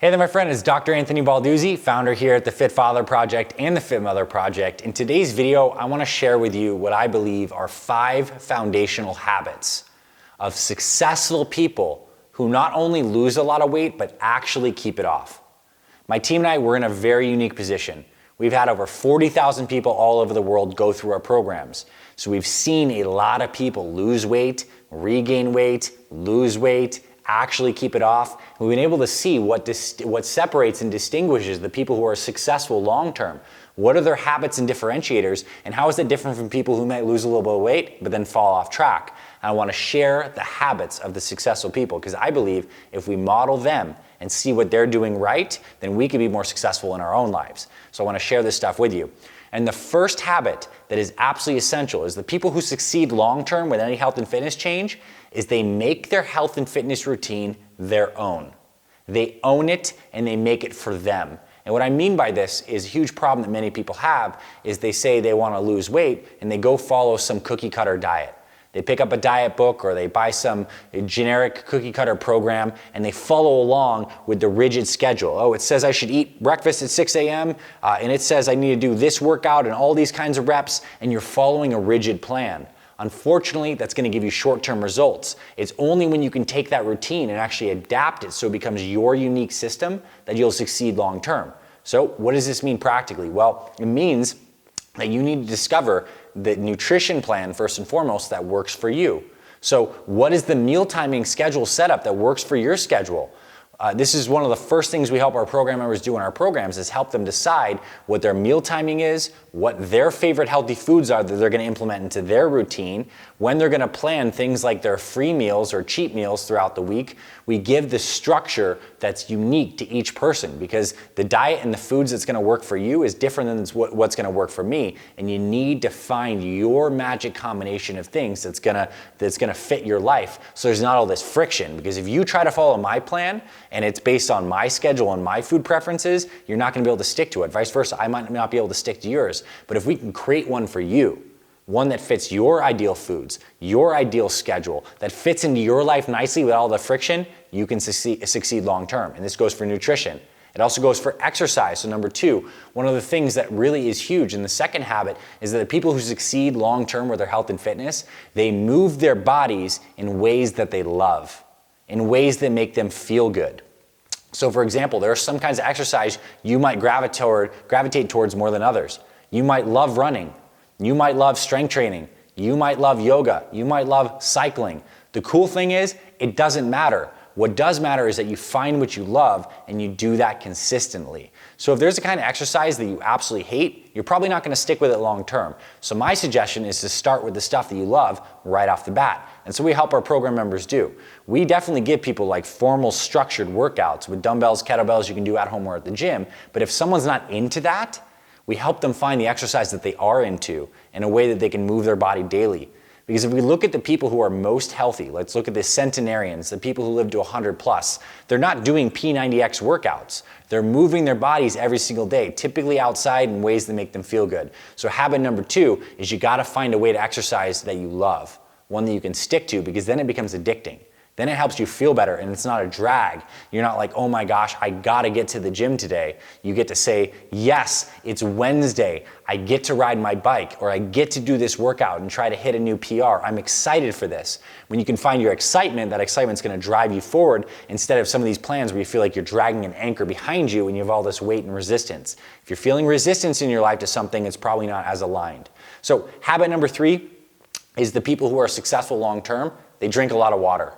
Hey there, my friend. It's Dr. Anthony Balduzzi, founder here at the Fit Father Project and the Fit Mother Project. In today's video, I want to share with you what I believe are 5 foundational habits of successful people who not only lose a lot of weight, but actually keep it off. My team and I, we're in a very unique position. We've had over 40,000 people all over the world go through our programs. So we've seen a lot of people lose weight, regain weight, lose weight, actually keep it off. We've been able to see what separates and distinguishes the people who are successful long-term. What are their habits and differentiators, and how is it different from people who might lose a little bit of weight but then fall off track? And I want to share the habits of the successful people because I believe if we model them and see what they're doing right, then we can be more successful in our own lives. So I want to share this stuff with you. And the first habit that is absolutely essential is the people who succeed long-term with any health and fitness change is they make their health and fitness routine their own. They own it and they make it for them. And what I mean by this is a huge problem that many people have is they say they want to lose weight and they go follow some cookie cutter diet. They pick up a diet book or they buy some generic cookie cutter program and they follow along with the rigid schedule. Oh, it says I should eat breakfast at 6 a.m. And it says I need to do this workout and all these kinds of reps, and you're following a rigid plan. Unfortunately, that's going to give you short-term results. It's only when you can take that routine and actually adapt it so it becomes your unique system that you'll succeed long-term. So what does this mean practically? Well, it means that you need to discover the nutrition plan first and foremost that works for you. So what is the meal timing schedule setup that works for your schedule? This is one of the first things we help our program members do in our programs is help them decide what their meal timing is, what their favorite healthy foods are that they're going to implement into their routine, when they're going to plan things like their free meals or cheat meals throughout the week. We give the structure that's unique to each person because the diet and the foods that's going to work for you is different than what's going to work for me, and you need to find your magic combination of things that's going to fit your life so there's not all this friction. Because if you try to follow my plan and it's based on my schedule and my food preferences, you're not going to be able to stick to it. Vice versa, I might not be able to stick to yours. But if we can create one for you, one that fits your ideal foods, your ideal schedule, that fits into your life nicely with all the friction, you can succeed long term. And this goes for nutrition. It also goes for exercise. So number 2, one of the things that really is huge in the second habit is that the people who succeed long term with their health and fitness, they move their bodies in ways that they love, in ways that make them feel good. So for example, there are some kinds of exercise you might gravitate towards more than others. You might love running. You might love strength training. You might love yoga. You might love cycling. The cool thing is, it doesn't matter. What does matter is that you find what you love and you do that consistently. So if there's a kind of exercise that you absolutely hate, you're probably not going to stick with it long term. So my suggestion is to start with the stuff that you love right off the bat. And so we help our program members do. We definitely give people like formal structured workouts with dumbbells, kettlebells you can do at home or at the gym. But if someone's not into that, we help them find the exercise that they are into in a way that they can move their body daily. Because if we look at the people who are most healthy, let's look at the centenarians, the people who live to 100 plus, they're not doing P90X workouts. They're moving their bodies every single day, typically outside in ways that make them feel good. So habit number 2 is you got to find a way to exercise that you love, one that you can stick to, because then it becomes addicting. Then it helps you feel better and it's not a drag. You're not like, oh my gosh, I gotta get to the gym today. You get to say, yes, it's Wednesday. I get to ride my bike, or I get to do this workout and try to hit a new PR. I'm excited for this. When you can find your excitement, that excitement's gonna drive you forward instead of some of these plans where you feel like you're dragging an anchor behind you and you have all this weight and resistance. If you're feeling resistance in your life to something, it's probably not as aligned. So habit number 3 is the people who are successful long-term, they drink a lot of water.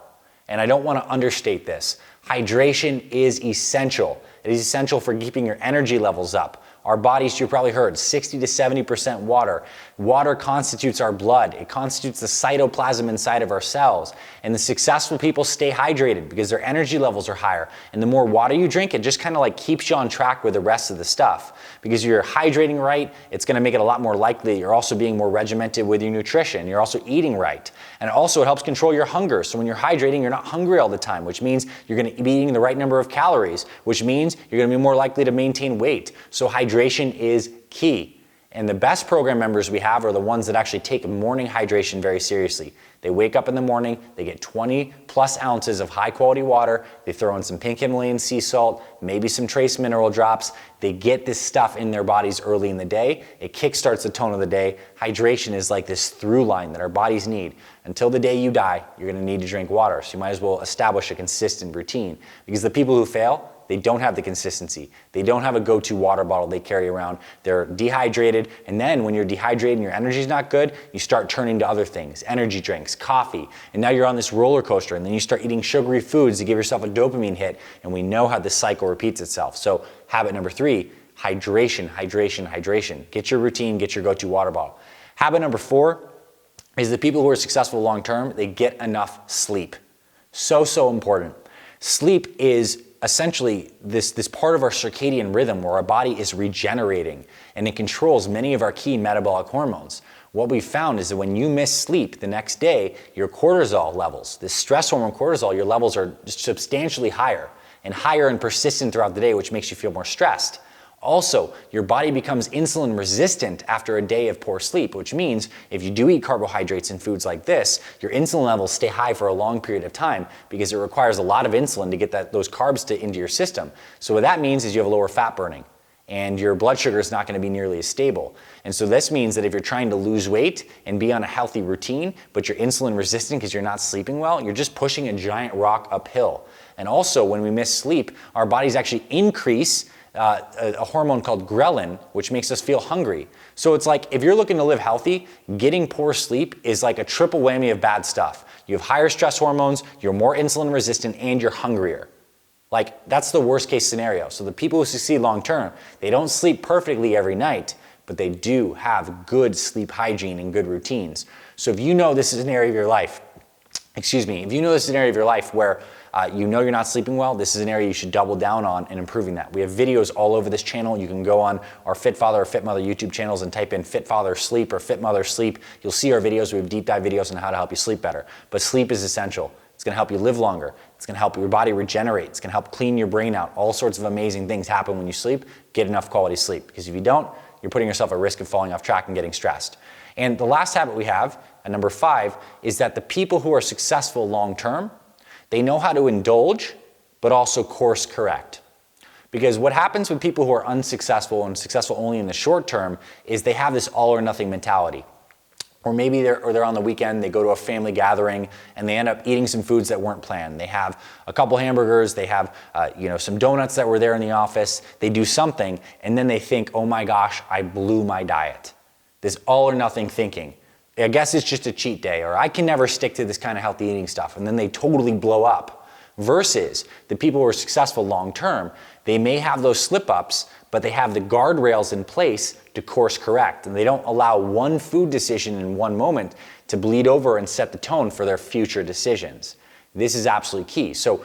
And I don't want to understate this. Hydration is essential. It is essential for keeping your energy levels up. Our bodies, you probably heard, 60 to 70% water. Water constitutes our blood. It constitutes the cytoplasm inside of our cells. And the successful people stay hydrated because their energy levels are higher. And the more water you drink, it just kind of like keeps you on track with the rest of the stuff. Because you're hydrating right, it's going to make it a lot more likely you're also being more regimented with your nutrition. You're also eating right. And also it helps control your hunger. So when you're hydrating, you're not hungry all the time, which means you're going to be eating the right number of calories, which means you're going to be more likely to maintain weight. So hydration is key. And the best program members we have are the ones that actually take morning hydration very seriously. They wake up in the morning, they get 20 plus ounces of high quality water, they throw in some pink Himalayan sea salt, maybe some trace mineral drops. They get this stuff in their bodies early in the day. It kickstarts the tone of the day. Hydration is like this through line that our bodies need. Until the day you die, you're gonna need to drink water. So you might as well establish a consistent routine, because the people who fail, they don't have the consistency. They don't have a go-to water bottle they carry around. They're dehydrated, and then when you're dehydrated and your energy's not good, you start turning to other things, energy drinks, coffee, and now you're on this roller coaster, and then you start eating sugary foods to give yourself a dopamine hit, and we know how this cycle repeats itself. So habit number 3, hydration, hydration, hydration. Get your routine, get your go-to water bottle. Habit number 4 is the people who are successful long-term, they get enough sleep. So important. Sleep is essentially this part of our circadian rhythm where our body is regenerating, and it controls many of our key metabolic hormones. What we found is that when you miss sleep the next day, your cortisol levels, this stress hormone cortisol, your levels are substantially higher and persistent throughout the day, which makes you feel more stressed. Also, your body becomes insulin resistant after a day of poor sleep, which means if you do eat carbohydrates and foods like this, your insulin levels stay high for a long period of time because it requires a lot of insulin to get those carbs into your system. So what that means is you have a lower fat burning, and your blood sugar is not going to be nearly as stable. And so this means that if you're trying to lose weight and be on a healthy routine, but you're insulin resistant because you're not sleeping well, you're just pushing a giant rock uphill. And also, when we miss sleep, our bodies actually increase a hormone called ghrelin, which makes us feel hungry. So it's like if you're looking to live healthy, getting poor sleep is like a triple whammy of bad stuff. You have higher stress hormones, you're more insulin resistant, and you're hungrier. Like, that's the worst case scenario. So the people who succeed long term, they don't sleep perfectly every night, but they do have good sleep hygiene and good routines. So if you know this is an area of your life, if you know this is an area of your life where you know you're not sleeping well, this is an area you should double down on and improving that. We have videos all over this channel. You can go on our Fit Father or Fit Mother YouTube channels and type in Fit Father Sleep or Fit Mother Sleep. You'll see our videos. We have deep dive videos on how to help you sleep better. But sleep is essential. It's gonna help you live longer. It's gonna help your body regenerate. It's gonna help clean your brain out. All sorts of amazing things happen when you sleep. Get enough quality sleep, because if you don't, you're putting yourself at risk of falling off track and getting stressed. And the last habit we have, at number 5, is that the people who are successful long term, they know how to indulge, but also course correct. Because what happens with people who are unsuccessful and successful only in the short term is they have this all or nothing mentality. Or maybe they're on the weekend, they go to a family gathering and they end up eating some foods that weren't planned. They have a couple hamburgers, they have some donuts that were there in the office, they do something, and then they think, oh my gosh, I blew my diet. This all or nothing thinking. I guess it's just a cheat day, or I can never stick to this kind of healthy eating stuff, and then they totally blow up. Versus the people who are successful long term, they may have those slip ups, but they have the guardrails in place to course correct, and they don't allow one food decision in one moment to bleed over and set the tone for their future decisions. This is absolutely key. So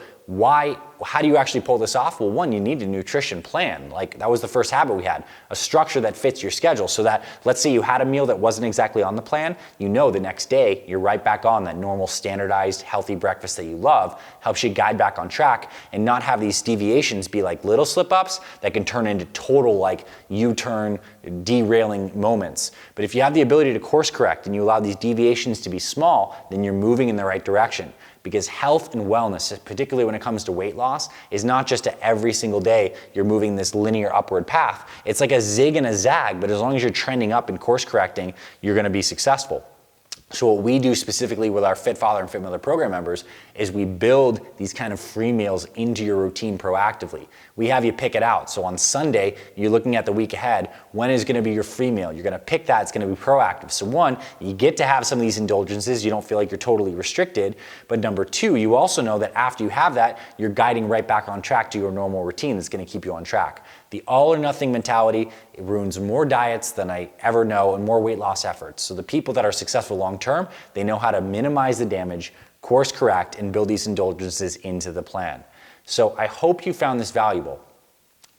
how do you actually pull this off? Well, one, you need a nutrition plan. Like, that was the first habit we had, a structure that fits your schedule, so that, let's say you had a meal that wasn't exactly on the plan, you know the next day you're right back on that normal, standardized, healthy breakfast that you love. Helps you guide back on track and not have these deviations be like little slip-ups that can turn into total like U-turn, derailing moments. But if you have the ability to course correct and you allow these deviations to be small, then you're moving in the right direction. Because health and wellness, particularly when it comes to weight loss, is not just a every single day you're moving this linear upward path. It's like a zig and a zag, but as long as you're trending up and course correcting, you're gonna be successful. So what we do specifically with our Fit Father and Fit Mother program members is we build these kind of free meals into your routine proactively. We have you pick it out. So on Sunday, you're looking at the week ahead, when is gonna be your free meal? You're gonna pick that, it's gonna be proactive. So one, you get to have some of these indulgences, you don't feel like you're totally restricted. But number 2, you also know that after you have that, you're guiding right back on track to your normal routine that's gonna keep you on track. The all or nothing mentality, it ruins more diets than I ever know and more weight loss efforts. So the people that are successful long term, they know how to minimize the damage, course correct, and build these indulgences into the plan. So I hope you found this valuable.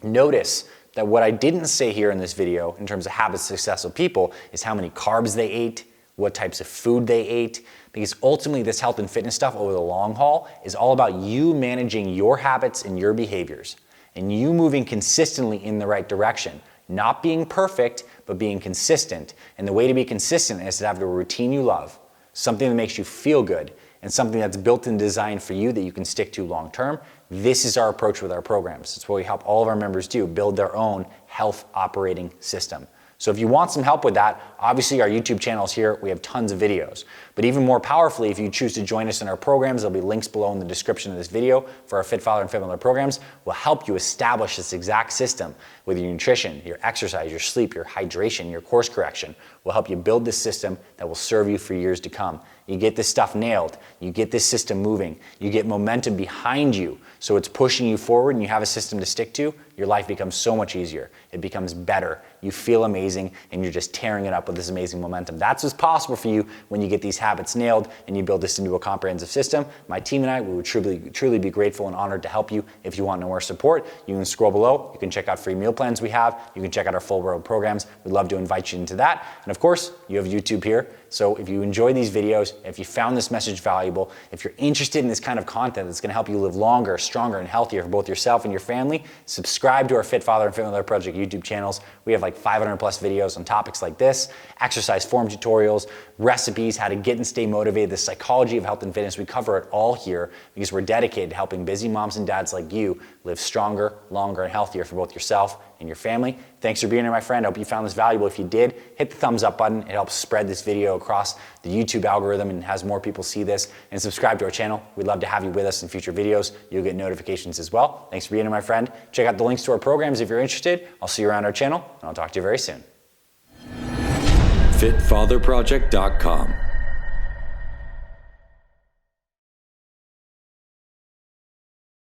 Notice that what I didn't say here in this video in terms of habits of successful people is how many carbs they ate, what types of food they ate, because ultimately this health and fitness stuff over the long haul is all about you managing your habits and your behaviors, and you moving consistently in the right direction, Not being perfect, but being consistent. And the way to be consistent is to have a routine you love, something that makes you feel good, and something that's built and designed for you that you can stick to long term. This is our approach with our programs. It's what we help all of our members do, build their own health operating system. So if you want some help with that, obviously our YouTube channel is here. We have tons of videos. But even more powerfully, if you choose to join us in our programs, there'll be links below in the description of this video for our Fit Father and Fit Mother programs. We'll help you establish this exact system with your nutrition, your exercise, your sleep, your hydration, your course correction. We'll help you build this system that will serve you for years to come. You get this stuff nailed, you get this system moving, you get momentum behind you, so it's pushing you forward and you have a system to stick to, your life becomes so much easier. It becomes better. You feel amazing and you're just tearing it up with this amazing momentum. That's what's possible for you when you get these habits nailed and you build this into a comprehensive system. My team and I, we would truly be grateful and honored to help you. If you want more support, you can scroll below. You can check out free meal plans we have. You can check out our full world programs. We'd love to invite you into that. And of course, you have YouTube here. So if you enjoy these videos, if you found this message valuable, if you're interested in this kind of content that's gonna help you live longer, stronger, and healthier for both yourself and your family, subscribe to our Fit Father and Fit Mother Project YouTube channels. We have like 500 plus videos on topics like this, exercise form tutorials, recipes, how to get and stay motivated, the psychology of health and fitness. We cover it all here because we're dedicated to helping busy moms and dads like you live stronger, longer, and healthier for both yourself and your family. Thanks for being here, my friend. I hope you found this valuable. If you did, hit the thumbs up button. It helps spread this video across the YouTube algorithm and has more people see this. And subscribe to our channel. We'd love to have you with us in future videos. You'll get notifications as well. Thanks for being here, my friend. Check out the links to our programs if you're interested. I'll see you around our channel, and I'll talk to you very soon. FitFatherProject.com